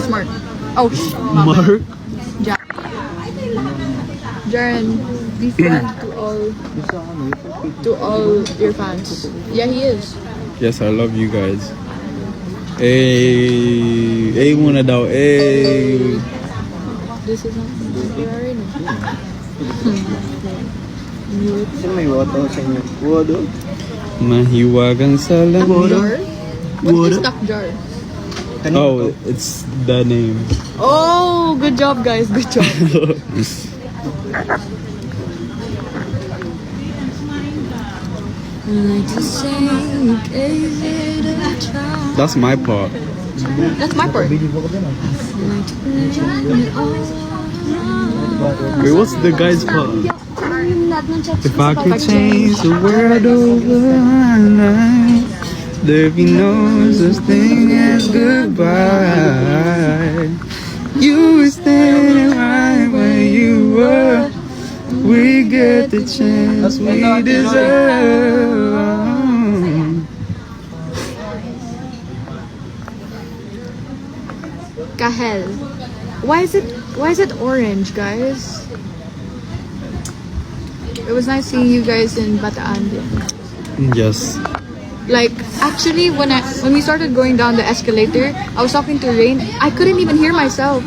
Mark. Oh, Mark? Jaren, be friend to all your fans. Yeah, he is. Yes, I love you guys. Hey muna daw. Hey. This is not Ferrari. Sino may water sa inyo? Water? Mahiwagang sa Jar? langit. What's the stock jar? Oh, it's the name. Oh, good job, guys. Good job. That's my part. That's my part. Wait, what's the guy's part? If I could change the world overnight, there'd be no such thing as goodbye. You were standing right where you were. We get the chance we deserve. Kahel. Why is it orange, guys? It was nice seeing you guys in Bataan. Yes. Like, actually, when we started going down the escalator, I was talking to Rain. I couldn't even hear myself.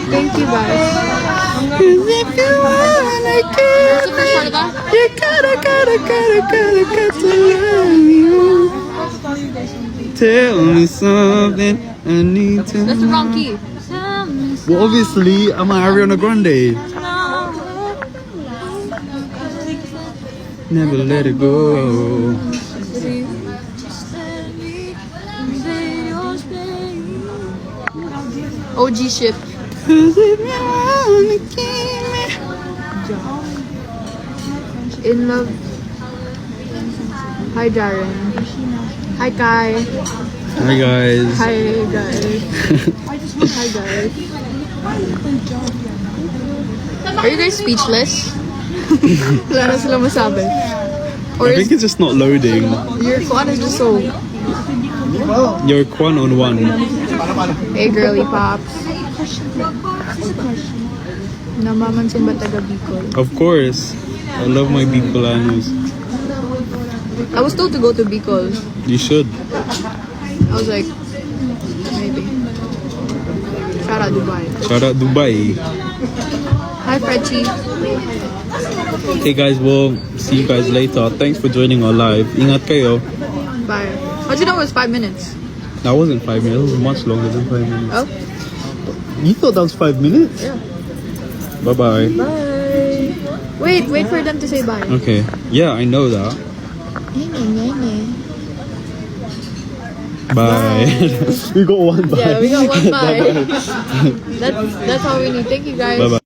Thank you, guys. Cause if you wanna What's the first part of that? you got to love you. Tell me something I need to That's the know. wrong key. Well, obviously, I'm Ariana Grande. Never let it go. OG ship. Cause if you wanna keep me. In love. Hi, Jaren. Hi, Kai. Hi guys. Hi, guys. Hi, guys. Are you guys speechless? Wala na sila masabi. Or I think is it's just not loading. your phone is just so... You're one on one. Hey, girly pops. Namamansin ba taga Bicol? Of course. I love my Bicolanos. I was told to go to Bicol. You should. I was like, maybe. Shout out Dubai. Shout out Dubai. Hi, Frenchie. Hey guys, we'll see you guys later. Thanks for joining our live. Ingat kayo. Bye. How'd you know it was 5 minutes? That wasn't 5 minutes. It was much longer than 5 minutes. Oh, You thought that was 5 minutes? yeah. Bye-bye. Bye. Wait for them to say bye. Okay. Yeah, I know that. Bye. We got one bye. Yeah, we got one bye. That's all we need. Thank you, guys. Bye-bye.